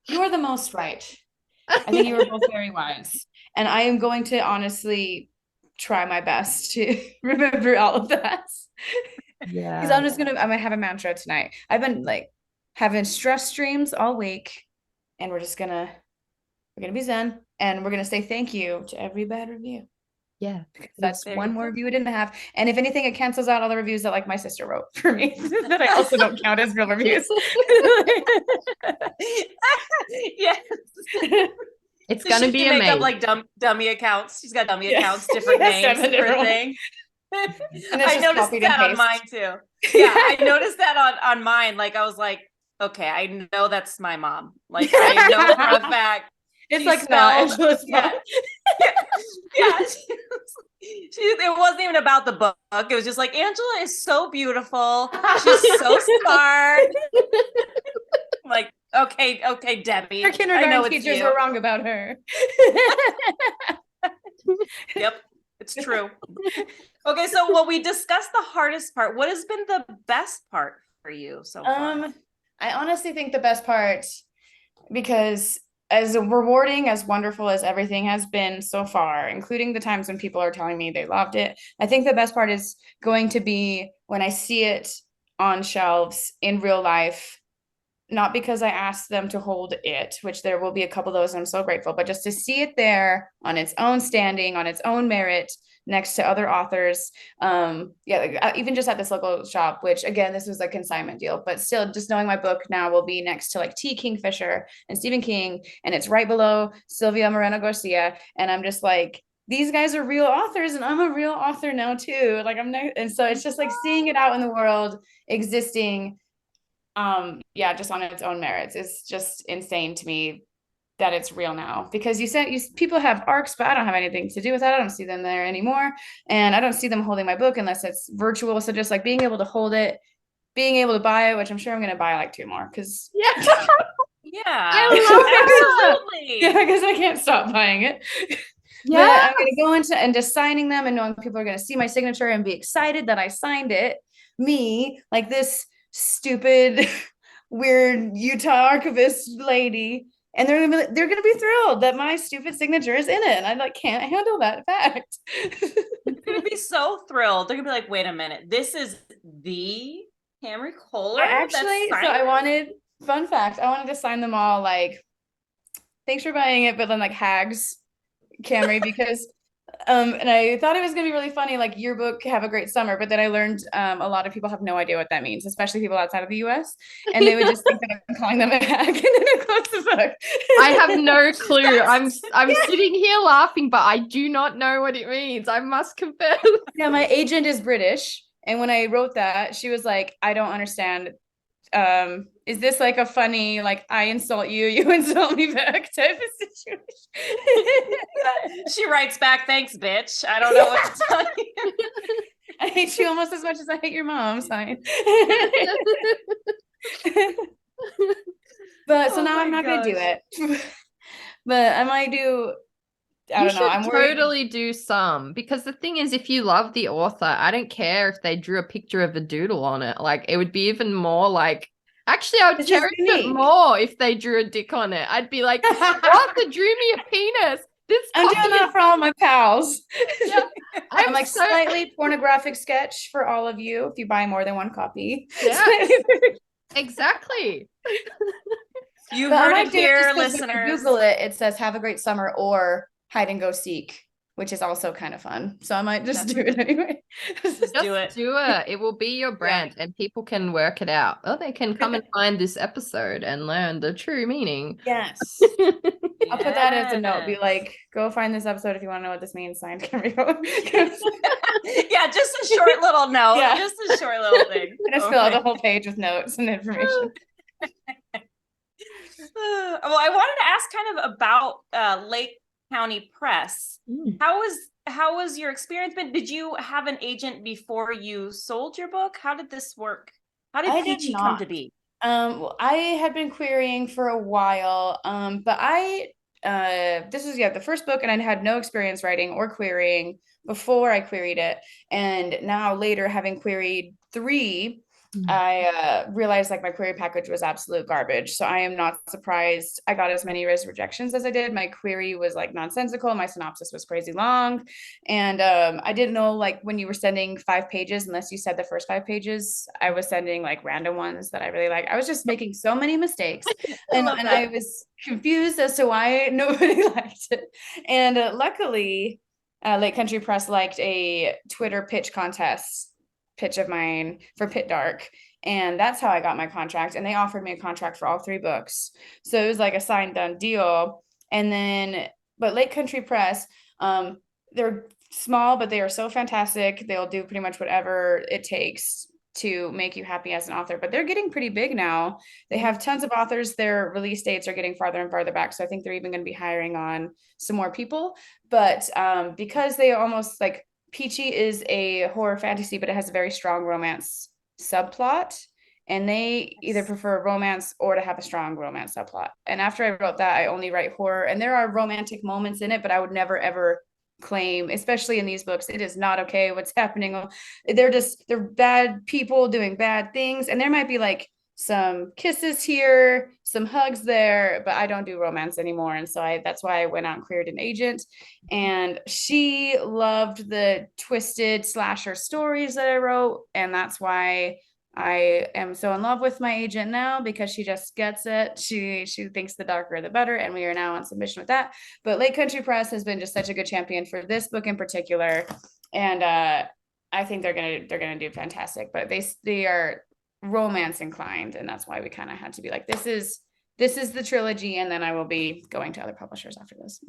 You are the most right. I think you are both very wise. And I am going to honestly try my best to remember all of that. Because I'm gonna have a mantra tonight. I've been like having stress streams all week, and we're gonna be zen. And we're going to say thank you to every bad review. Yeah. Because that's There one you more go. review we didn't have. And if anything, it cancels out all the reviews that like my sister wrote for me that I also don't count as real reviews. Yes. It's So gonna she be can make up amazing. like dummy accounts. She's got dummy Yeah. accounts, different Yes, names seven for different ones. thing. And it's I just noticed copied that and on mine paste. too. Yeah, I noticed that on mine. Like I was like, okay, I know that's my mom. Like I know for a fact. It's she like not spelled, Angela's yeah, mom. yeah. It wasn't even about the book. It was just like Angela is so beautiful. She's so smart. Like, okay, Debbie. Her I know kindergarten it's teachers you. were wrong about her. Yep, it's true. Okay, so well, we discussed the hardest part. What has been the best part for you so far? I honestly think the best part, because as rewarding, as wonderful as everything has been so far, including the times when people are telling me they loved it, I think the best part is going to be when I see it on shelves in real life, not because I asked them to hold it, which there will be a couple of those, and I'm so grateful, but just to see it there on its own standing, on its own merit, next to other authors. Yeah, like, even just at this local shop, which again, this was a consignment deal, but still just knowing my book now will be next to like T. Kingfisher and Stephen King, and it's right below Sylvia Moreno Garcia. And I'm just like, these guys are real authors and I'm a real author now too. Like I'm not, and so it's just like seeing it out in the world existing, yeah, just on its own merits is just insane to me that it's real now, because people have arcs, but I don't have anything to do with that. I don't see them there anymore, and I don't see them holding my book unless it's virtual. So just like being able to hold it, being able to buy it, which I'm sure I'm going to buy like 2 more because Yeah. Yeah, I love absolutely. yeah, because I can't stop buying it. Yeah. But I'm going to go into and just signing them and knowing people are going to see my signature and be excited that I signed it. Me, like this stupid, weird Utah archivist lady, and they're gonna be thrilled that my stupid signature is in it, and I like can't handle that fact. They're gonna be so thrilled. They're gonna be like, wait a minute, this is the Camri Kohler that's signed? Fun fact, I wanted to sign them all like, thanks for buying it, but then like hags, Camry, because and I thought it was gonna be really funny, like yearbook, have a great summer, but then I learned a lot of people have no idea what that means, especially people outside of the US, and they would just think that I'm calling them a hag and then I close the book. I have no clue. I'm sitting here laughing, but I do not know what it means. I must confess. Yeah, my agent is British, and when I wrote that, she was like, I don't understand. Is this like a funny, like I insult you, you insult me back type of situation? She writes back, thanks, bitch. I don't know what to tell you. I hate you almost as much as I hate your mom, sign. But so Oh now my I'm not gonna do gosh. it. But I might do, I You don't know. should I'm worried. totally do some, because the thing is, if you love the author, I don't care if they drew a picture of a doodle on it. Like, it would be even more like, actually, I would This is cherish it unique. more if they drew a dick on it. I'd be like, author drew me a penis. This I'm copy doing that is for all my pals. yeah, I'm like slightly pornographic sketch for all of you if you buy more than one copy. Yeah, exactly. You But I heard might it do it here, just because when you listeners. Google it, it says "Have a great summer" or "Hide and go seek," which is also kind of fun. So I might just do it anyway. Just do it. Do it. It will be your brand, and people can work it out. Or they can come and find this episode and learn the true meaning. Yes. I'll put that as a note. Be like, go find this episode if you want to know what this means. Signed, Camri Kohler. Yeah, just a short little note. Yeah. Just a short little thing. I'm gonna fill out the whole page with notes and information. Well, I wanted to ask kind of about Lake County Press. How was your experience been? Did you have an agent before you sold your book? How did this work? How did PEACHY come to be? Well, I had been querying for a while, but this was the first book, and I had no experience writing or querying before I queried it, and now later having queried 3, I realized like my query package was absolute garbage. So I am not surprised I got as many rejections as I did. My query was like nonsensical. My synopsis was crazy long. And I didn't know like when you were sending 5 pages, unless you said the first 5 pages, I was sending like random ones that I really like. I was just making so many mistakes. And I was confused as to why nobody liked it. And luckily, Lake Country Press liked a Twitter pitch contest pitch of mine for Pit Dark, and that's how I got my contract, and they offered me a contract for all 3 books, so it was like a signed done deal. And then but Lake Country Press, they're small but they are so fantastic. They'll do pretty much whatever it takes to make you happy as an author, but they're getting pretty big now. They have tons of authors. Their release dates are getting farther and farther back, so I think they're even going to be hiring on some more people. But because they almost like Peachy is a horror fantasy, but it has a very strong romance subplot. And they either prefer romance or to have a strong romance subplot. And after I wrote that, I only write horror. And there are romantic moments in it, but I would never, ever claim, especially in these books, it is not okay what's happening. They're bad people doing bad things. And there might be like some kisses here, some hugs there, but I don't do romance anymore. And so that's why I went out and cleared an agent. And she loved the twisted slasher stories that I wrote. And that's why I am so in love with my agent now, because she just gets it. She thinks the darker the better, and we are now on submission with that. But Lake Country Press has been just such a good champion for this book in particular. And I think they're gonna do fantastic. But they are romance inclined, and that's why we kind of had to be like, this is the trilogy, and then I will be going to other publishers after this.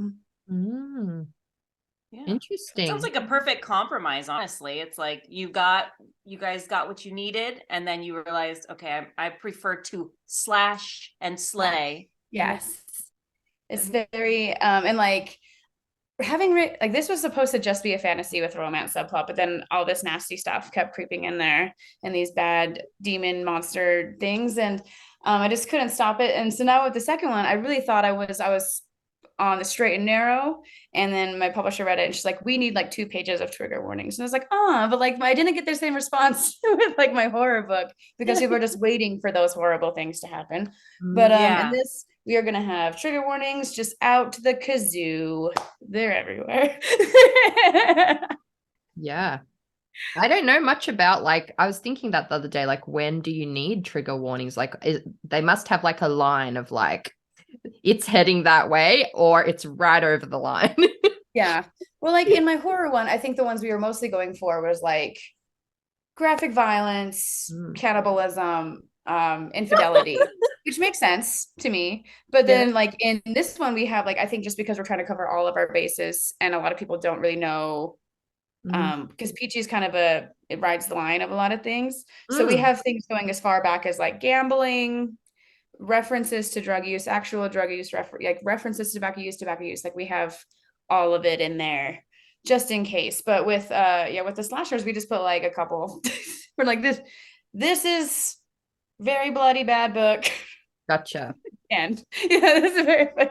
Yeah. Interesting. Sounds like a perfect compromise, honestly. It's like you guys got what you needed, and then you realized, okay, I prefer to slash and slay. Yes. It's very and like having like this was supposed to just be a fantasy with romance subplot, but then all this nasty stuff kept creeping in there, and these bad demon monster things, and I just couldn't stop it. And so now with the second one, I really thought I was on the straight and narrow, and then my publisher read it and she's like, we need like 2 pages of trigger warnings. And I was like, but like I didn't get the same response with like my horror book, because people are just waiting for those horrible things to happen. But in this, we are gonna have trigger warnings just out the kazoo. They're everywhere. Yeah. I don't know much about, like, I was thinking that the other day, like, when do you need trigger warnings? Like, they must have like a line of like, it's heading that way, or it's right over the line. Yeah. Well, like in my horror one, I think the ones we were mostly going for was like graphic violence, cannibalism, infidelity, which makes sense to me. But then like in this one, we have like, I think just because we're trying to cover all of our bases, and a lot of people don't really know, because Peachy is kind of it rides the line of a lot of things. So we have things going as far back as like gambling, references to drug use, actual drug use, like references to tobacco use, like we have all of it in there just in case. But with with the slashers, we just put like a couple. We're like, this is very bloody bad book. Gotcha. And yeah, this is very fun.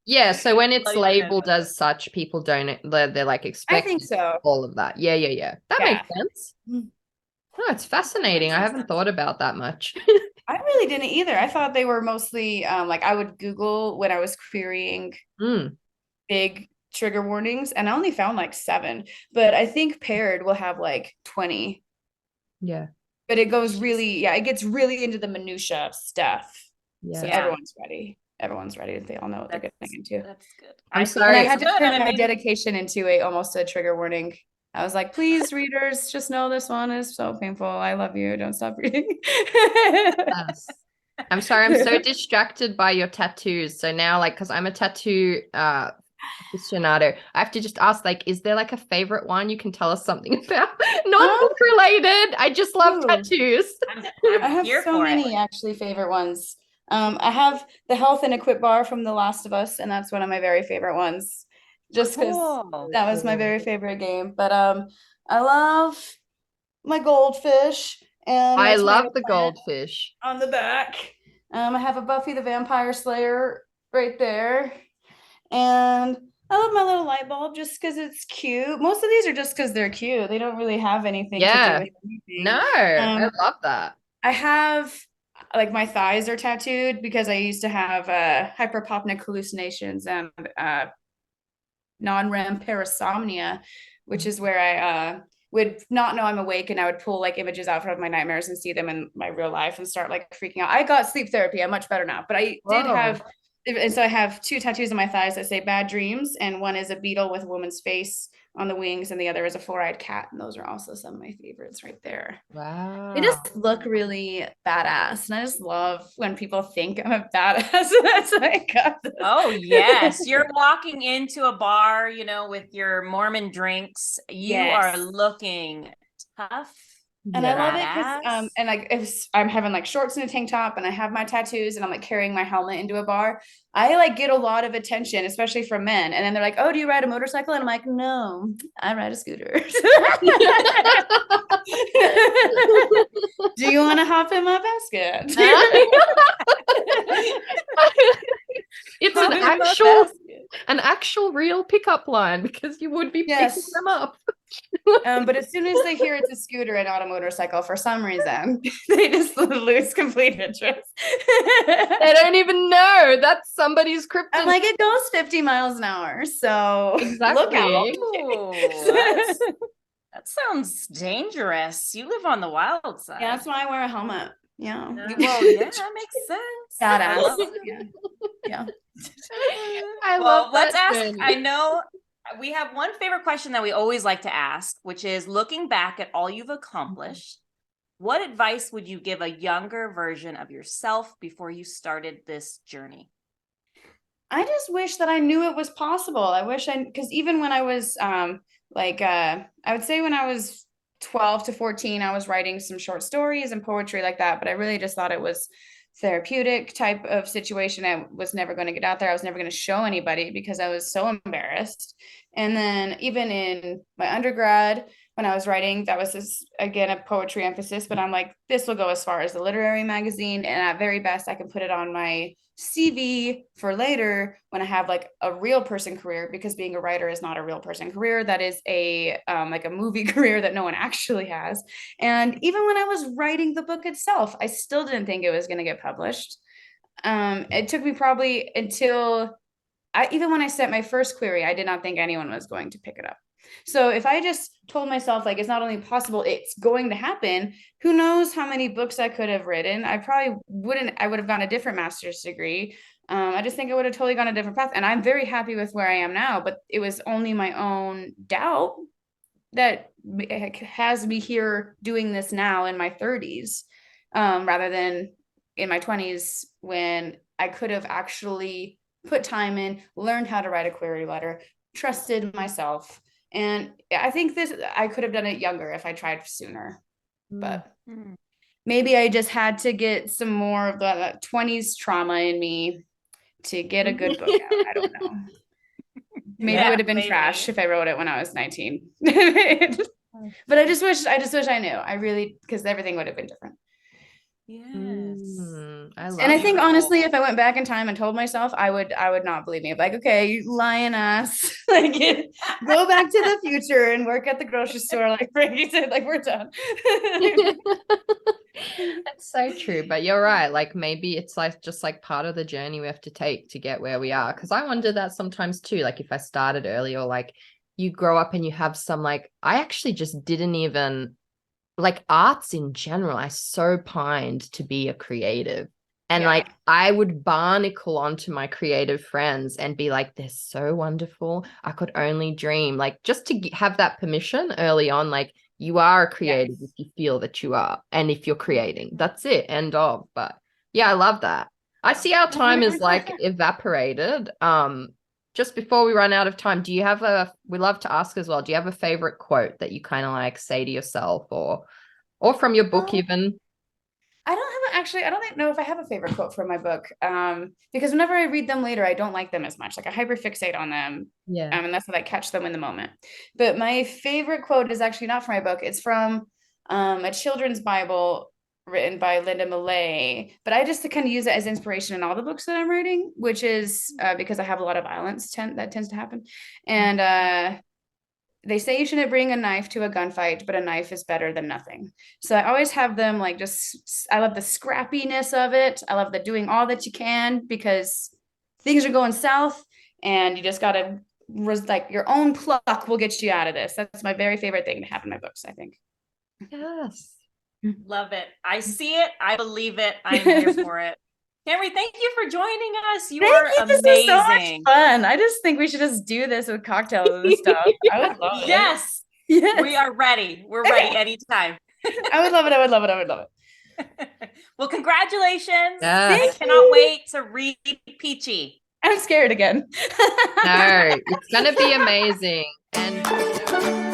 Yeah, so when it's labeled as such, people don't, they're like expecting all of that. Yeah. That makes sense. Oh, it's fascinating. I haven't thought about that much. I really didn't either. I thought they were mostly like I would Google when I was querying big trigger warnings, and I only found like 7, but I think Paired will have like 20. Yeah. But it goes really, it gets really into the minutia of stuff. Yeah. So everyone's ready. Everyone's ready. They all know what they're getting into. That's good. I'm sorry. And I had to turn my dedication into almost a trigger warning. I was like, please, readers, just know this one is so painful. I love you. Don't stop reading. Yes. I'm sorry. I'm so distracted by your tattoos. So now, like, because I'm a tattoo aficionado, I have to just ask, like, is there like a favorite one you can tell us something about? Not book related. I just love tattoos. I have so many actually favorite ones. I have the health and equip bar from The Last of Us, and that's one of my very favorite ones. Just because that was my very favorite game. But I love my goldfish, and I love the goldfish on the back. I have a Buffy the Vampire Slayer right there, and I love my little light bulb just because it's cute. Most of these are just because they're cute. They don't really have anything to do with anything. No, I love that. I have like my thighs are tattooed because I used to have hyperpopnic hallucinations and non-REM parasomnia, which is where I would not know I'm awake and I would pull like images out of my nightmares and see them in my real life and start like freaking out. I got sleep therapy. I'm much better now, but I did Whoa. have, and so I have two tattoos on my thighs that say bad dreams, and one is a beetle with a woman's face on the wings, and the other is a four-eyed cat. And those are also some of my favorites right there. Wow. They just look really badass. And I just love when people think I'm a badass. That's why I got this. Oh, yes. You're walking into a bar, you know, with your Mormon drinks. You are Yes. looking tough. And I love it Badass. because and like if I'm having like shorts and a tank top and I have my tattoos and I'm like carrying my helmet into a bar, I like get a lot of attention, especially from men. And then they're like, "Oh, do you ride a motorcycle?" And I'm like, "No, I ride a scooter." Do you want to hop in my basket? It's Hop an in my actual basket. an actual real pickup line because you would be picking Yes. them up. But as soon as they hear it's a scooter and not a motorcycle, for some reason, they just lose complete interest. They don't even know that's somebody's kryptonite. I'm like, it goes 50 miles an hour, so Exactly. look out. Ooh, that sounds dangerous. You live on the wild side. Yeah, that's why I wear a helmet. Yeah. Well, yeah, that makes sense. I love Badass. it. Yeah. I Well, love let's that ask. journey. I know we have one favorite question that we always like to ask, which is looking back at all you've accomplished, what advice would you give a younger version of yourself before you started this journey? I just wish that I knew it was possible. I wish because even when I was I would say when I was 12 to 14, I was writing some short stories and poetry like that, but I really just thought it was therapeutic type of situation. I was never going to get out there. I was never going to show anybody because I was so embarrassed. And then even in my undergrad, when I was writing, that was again a poetry emphasis, but I'm like, this will go as far as the literary magazine, and at very best I can put it on my CV for later when I have like a real person career, because being a writer is not a real person career. That is a like a movie career that no one actually has. And even when I was writing the book itself, I still didn't think it was going to get published. It took me probably until even when I sent my first query, I did not think anyone was going to pick it up. So if I just told myself like it's not only possible, it's going to happen, who knows how many books I could have written. I would have gotten a different master's degree. I just think I would have totally gone a different path. And I'm very happy with where I am now, but it was only my own doubt that has me here doing this now in my 30s, rather than in my 20s when I could have actually put time in, learned how to write a query letter, trusted myself. And I think I could have done it younger if I tried sooner, but maybe I just had to get some more of the 20s trauma in me to get a good book out. I don't know. Maybe it would have been trash if I wrote it when I was 19. But I just wish I knew. I really, because everything would have been different. Yes. I think honestly, if I went back in time and told myself, I would not believe me. I'd be like, okay, you lying ass. Like, go back to the future and work at the grocery store, like Frankie said, like we're done. That's so true, but you're right. Like maybe it's like just like part of the journey we have to take to get where we are. Because I wonder that sometimes too. Like if I started early, or like you grow up and you have some like I actually just didn't even like arts in general. I so pined to be a creative. And like I would barnacle onto my creative friends and be like, they're so wonderful. I could only dream. Like just to have that permission early on, like you are a creative if you feel that you are. And if you're creating, that's it. End of. But yeah, I love that. I see our time is like evaporated. Just before we run out of time, we love to ask as well, do you have a favorite quote that you kind of like say to yourself or from your book even? I don't know if I have a favorite quote from my book. Because whenever I read them later, I don't like them as much. Like I hyperfixate on them. Yeah. And that's what I catch them in the moment. But my favorite quote is actually not from my book. It's from a children's Bible written by Linda Millay. But I just kind of use it as inspiration in all the books that I'm writing, which is because I have a lot of violence that tends to happen. And they say you shouldn't bring a knife to a gunfight, but a knife is better than nothing. So I always have them like I love the scrappiness of it. I love the doing all that you can because things are going south and you just got to like your own pluck will get you out of this. That's my very favorite thing to have in my books, I think. Yes. Love it. I see it. I believe it. I'm here for it. Camri, thank you for joining us. You are This is so much amazing. fun. I just think we should just do this with cocktails and stuff. I would love it. Yes, Yes. we are ready. We're ready anytime. I would love it. I would love it. I would love it. Well, congratulations. Yes. I cannot wait to read Peachy. I'm scared again. No, it's going to be amazing. And